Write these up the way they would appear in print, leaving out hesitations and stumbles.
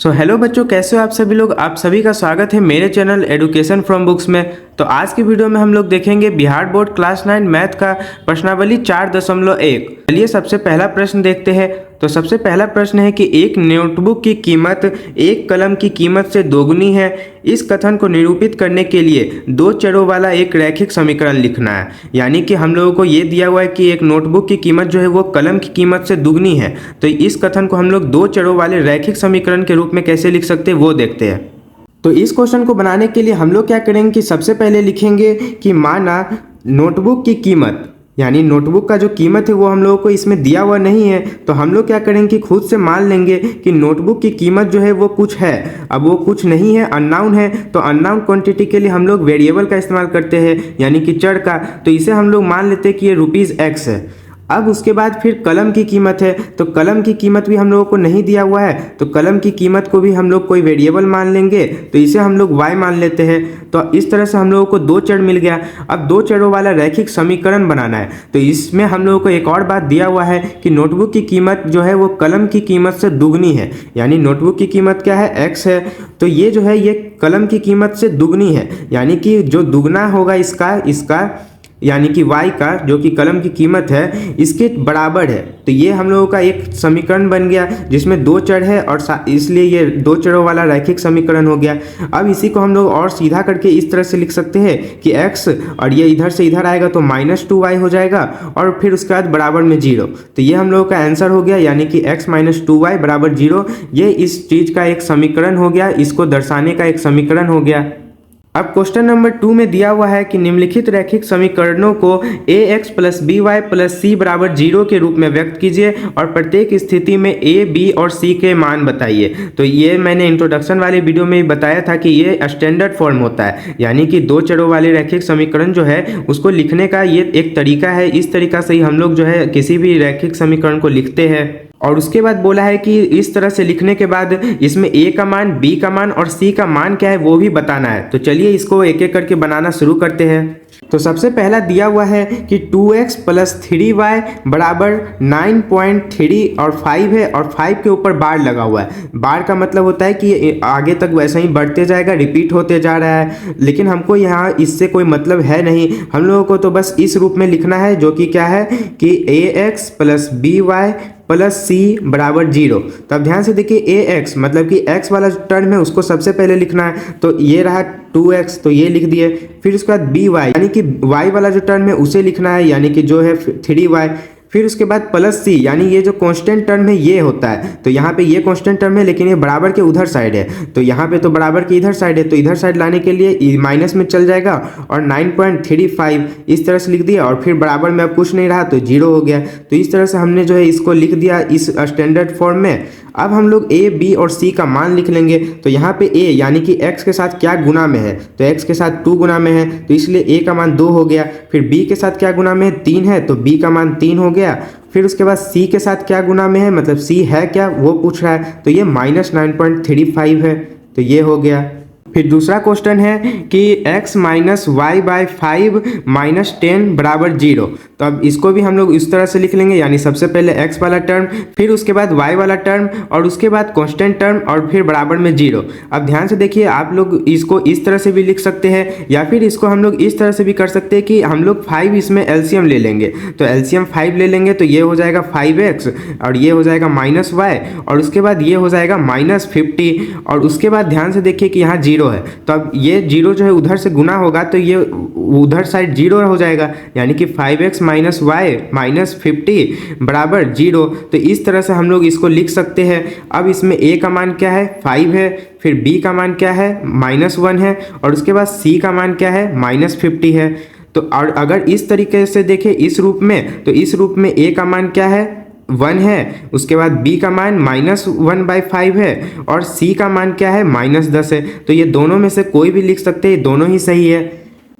Hello बच्चों, कैसे हो आप सभी लोग। आप सभी का स्वागत है मेरे चैनल एडुकेशन फ्रॉम बुक्स में। तो आज की वीडियो में हम लोग देखेंगे बिहार बोर्ड क्लास 9 मैथ का प्रश्नावली 4.1। चलिए सबसे पहला प्रश्न देखते हैं। तो सबसे पहला प्रश्न है कि एक नोटबुक की कीमत एक कलम की कीमत से दोगुनी है। इस कथन को निरूपित करने के लिए दो चरों वाला एक रैखिक समीकरण लिखना है। यानी कि हम लोगों को ये दिया हुआ है कि एक नोटबुक की कीमत जो है वो कलम की कीमत से दुगनी है। तो इस कथन को हम लोग दो चरों वाले रैखिक समीकरण के रूप में कैसे लिख सकते हैं वो देखते हैं। तो इस क्वेश्चन को बनाने के लिए हम लोग क्या करेंगे कि सबसे पहले लिखेंगे कि माना नोटबुक की कीमत, यानी नोटबुक का जो कीमत है वो हम लोगों को इसमें दिया हुआ नहीं है। तो हम लोग क्या करेंगे कि खुद से मान लेंगे कि नोटबुक की कीमत जो है वो कुछ है। अब वो कुछ नहीं है, अननाउन है। तो अननाउन क्वांटिटी के लिए हम लोग वेरिएबल का इस्तेमाल करते हैं, यानी कि चर का। तो इसे हम लोग मान लेते हैं कि ये ₹X है। अब उसके बाद फिर कलम की कीमत है। तो कलम की कीमत भी हम लोगों को नहीं दिया हुआ है, तो कलम की कीमत को भी हम लोग कोई वेरिएबल मान लेंगे। तो इसे हम लोग y मान लेते हैं। तो इस तरह से हम लोगों को दो चर मिल गया। अब दो चरों वाला रैखिक समीकरण बनाना है। तो इसमें हम लोगों को एक और बात दिया हुआ है कि नोटबुक की कीमत जो है वो कलम की कीमत से दुगनी है। यानी नोटबुक की कीमत क्या है, x है। तो ये जो है ये कलम की कीमत से दुगनी है, यानी कि जो दुगना होगा इसका यानी कि y का जो कि कलम की कीमत है इसके बराबर है। तो ये हम लोगों का एक समीकरण बन गया जिसमें दो चर है और इसलिए ये दो चरों वाला रैखिक समीकरण हो गया। अब इसी को हम लोग और सीधा करके इस तरह से लिख सकते हैं कि x और ये इधर से इधर आएगा तो -2y हो जाएगा और फिर उसके बाद बराबर में 0। तो ये हम लोगों का आंसर हो गया, यानी कि x - 2y बराबर 0। ये इस चीज़ का एक समीकरण हो गया, इसको दर्शाने का एक समीकरण हो गया। अब क्वेश्चन नंबर 2 में दिया हुआ है कि निम्नलिखित रैखिक समीकरणों को ax + by + c बराबर 0 के रूप में व्यक्त कीजिए और प्रत्येक स्थिति में a, b और c के मान बताइए। तो ये मैंने इंट्रोडक्शन वाले वीडियो में बताया था कि ये स्टैंडर्ड फॉर्म होता है, यानी कि दो चरों वाले रैखिक समीकरण जो है उसको लिखने का ये एक तरीका है। इस तरीका से ही हम लोग जो है किसी भी रैखिक समीकरण को लिखते हैं। और उसके बाद बोला है कि इस तरह से लिखने के बाद इसमें a का मान, b का मान और c का मान क्या है वो भी बताना है। तो चलिए इसको एक एक करके बनाना शुरू करते हैं। तो सबसे पहला दिया हुआ है कि 2x + 3y बराबर 9.3 और 5 है और 5 के ऊपर बार लगा हुआ है। बार का मतलब होता है कि आगे तक वैसा ही बढ़ते जाएगा, रिपीट होते जा रहा है। लेकिन हमको यहाँ इससे कोई मतलब है नहीं, हम लोगों को तो बस इस रूप में लिखना है जो कि क्या है कि ax + by + c बराबर 0। तो अब ध्यान से देखिए ax मतलब कि x वाला जो टर्म है उसको सबसे पहले लिखना है। तो ये रहा 2x, तो ये लिख दिए। फिर उसके बाद by यानी कि y वाला जो टर्म है उसे लिखना है, यानी कि जो है 3y। फिर उसके बाद +c यानी ये जो कांस्टेंट टर्म है ये होता है। तो यहाँ पे ये कांस्टेंट टर्म है लेकिन ये बराबर के उधर साइड है, तो यहाँ पे तो बराबर के इधर साइड है, तो इधर साइड लाने के लिए माइनस में चल जाएगा और 9.35 इस तरह से लिख दिया। और फिर बराबर में अब कुछ नहीं रहा तो 0 हो गया। तो इस तरह से हमने जो है इसको लिख दिया इस स्टैंडर्ड फॉर्म में। अब हम लोग a, b और c का मान लिख लेंगे। तो यहाँ पे a यानी कि x के साथ क्या गुना में है, तो x के साथ 2 गुना में है, तो इसलिए a का मान 2 हो गया। फिर b के साथ क्या गुना में है, 3 है, तो b का मान 3 हो गया। फिर उसके बाद c के साथ क्या गुना में है, मतलब c है क्या वो पूछ रहा है, तो ये -9.35 है, तो ये हो गया। फिर दूसरा क्वेश्चन है कि x - y/5 - 10 बराबर 0। तो अब इसको भी हम लोग इस तरह से लिख लेंगे, यानी सबसे पहले x वाला टर्म, फिर उसके बाद y वाला टर्म और उसके बाद कांस्टेंट टर्म और फिर बराबर में 0। अब ध्यान से देखिए, आप लोग इसको इस तरह से भी लिख सकते हैं या फिर इसको हम लोग इस तरह से भी कर सकते हैं कि हम लोग 5 इसमें एलसीएम ले लेंगे। तो एलसीएम 5 ले लेंगे तो ये हो जाएगा 5x और ये हो जाएगा -y और उसके बाद ये हो जाएगा -50 और उसके बाद ध्यान से देखिए कि यहाँ 0 है। तो अब ये 0 जो है उधर से गुना होगा तो ये उधर साइड 0 हो जाएगा, यानी कि 5x - y - 50 बराबर 0। तो इस तरह से हम लोग इसको लिख सकते हैं। अब इसमें a का मान क्या है, 5 है, फिर b का मान क्या है, -1 है और उसके बाद c का मान क्या है, -50 है। तो और अगर इस तरीके से देखें इस रूप में, तो इस रूप में a का मान क्या है, 1 है, उसके बाद b का मान -1/5 है और c का मान क्या है, -10 है। तो ये दोनों में से कोई भी लिख सकते हैं, दोनों ही सही है।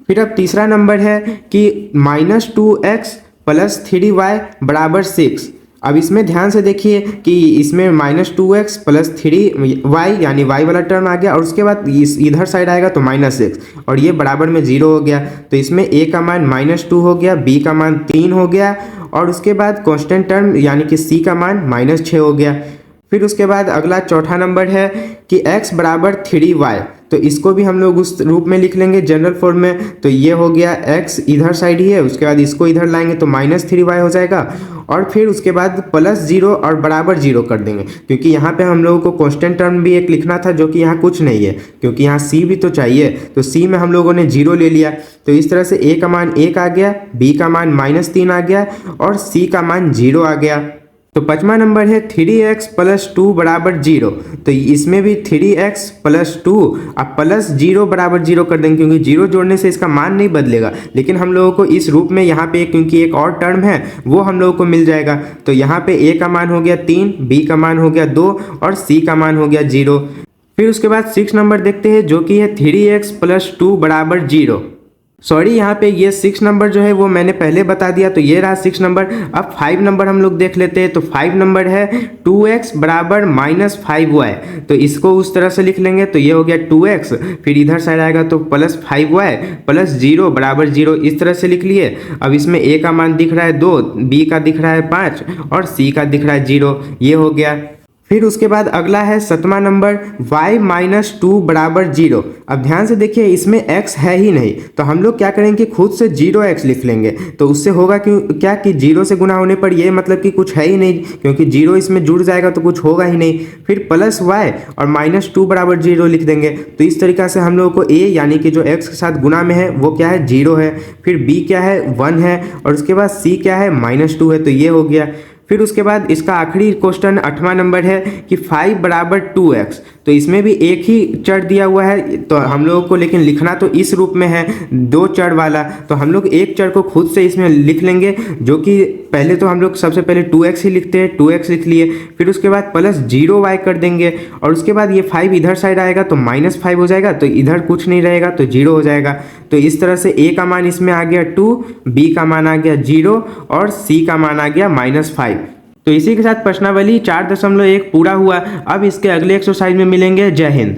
फिर अब तीसरा नंबर है कि -2x + 3y बराबर 6। अब इसमें ध्यान से देखिए कि इसमें -2x + 3y यानी y वाला टर्म आ गया और उसके बाद इधर साइड आएगा तो -6 और ये बराबर में 0 हो गया। तो इसमें a का मान -2 हो गया, b का मान 3 हो गया और उसके बाद कांस्टेंट टर्म यानी कि c का मान -6 हो गया। फिर उसके बाद अगला चौथा नंबर है कि x बराबर 3y, तो इसको भी हम लोग उस रूप में लिख लेंगे जनरल फॉर्म में। तो ये हो गया x इधर साइड ही है, उसके बाद इसको इधर लाएंगे तो -3y हो जाएगा, और फिर उसके बाद +0 और बराबर 0 कर देंगे, क्योंकि यहाँ पे हम लोगों को कांस्टेंट टर्म भी एक लिखना था जो कि यहाँ कुछ नहीं है, क्योंकि यहाँ c भी तो चाहिए। तो c में हम लोगों ने 0 ले लिया, तो इस तरह से a का मान 1 आ गया, b का मान -3 आ गया और c का मान 0 आ गया। तो पांचवा नंबर है 3x + 2 बराबर 0, तो इसमें भी 3x + 2 अब +0 बराबर 0 कर देंगे, क्योंकि 0 जोड़ने से इसका मान नहीं बदलेगा, लेकिन हम लोगों को इस रूप में यहाँ पे क्योंकि एक और टर्म है वो हम लोगों को मिल जाएगा। तो यहाँ पे a का मान हो गया 3, b का मान हो गया 2 और c का मान हो गया 0। फिर उसके बाद 6 नंबर देखते हैं जो कि है 3x + 2 बराबर 0। सॉरी, यहाँ पे ये 6 नंबर जो है वो मैंने पहले बता दिया, तो ये रहा 6 नंबर। अब 5 नंबर हम लोग देख लेते हैं। तो 5 नंबर है 2x बराबर -5y, तो इसको उस तरह से लिख लेंगे। तो ये हो गया 2x, फिर इधर साइड आएगा तो +5y + 0 बराबर 0, इस तरह से लिख लिए। अब इसमें a का मान दिख रहा है 2, b का दिख रहा है 5 और c का दिख रहा है 0, ये हो गया। फिर उसके बाद अगला है 7वां नंबर y - 2 बराबर 0। अब ध्यान से देखिए, इसमें x है ही नहीं, तो हम लोग क्या करेंगे, खुद से 0x लिख लेंगे। तो उससे होगा क्या कि 0 से गुना होने पर ये मतलब कि कुछ है ही नहीं, क्योंकि 0 इसमें जुड़ जाएगा तो कुछ होगा ही नहीं। फिर +y और -2 बराबर 0 लिख देंगे। तो इस तरीक़ा से हम लोगों को a यानी कि जो x के साथ गुना में है वो क्या है, 0 है। फिर b क्या है, 1 है, और उसके बाद c क्या है, -2 है, तो ये हो गया। फिर उसके बाद इसका आखिरी क्वेश्चन 8वां नंबर है कि 5 बराबर 2x, तो इसमें भी एक ही चर दिया हुआ है, तो हम लोगों को लेकिन लिखना तो इस रूप में है, 2 चर वाला। तो हम लोग एक चर को खुद से इसमें लिख लेंगे, जो कि पहले तो हम लोग सबसे पहले 2x ही लिखते हैं, 2x लिख लिए। फिर उसके बाद +0y कर देंगे, और उसके बाद ये 5 इधर साइड आएगा तो -5 हो जाएगा, तो इधर कुछ नहीं रहेगा तो 0 हो जाएगा। तो इस तरह से a का मान इसमें आ गया 2, b का मान आ गया 0 और c का मान आ गया -5। तो इसी के साथ प्रश्नावली 4.1 पूरा हुआ। अब इसके अगले एक्सरसाइज में मिलेंगे। जय हिंद।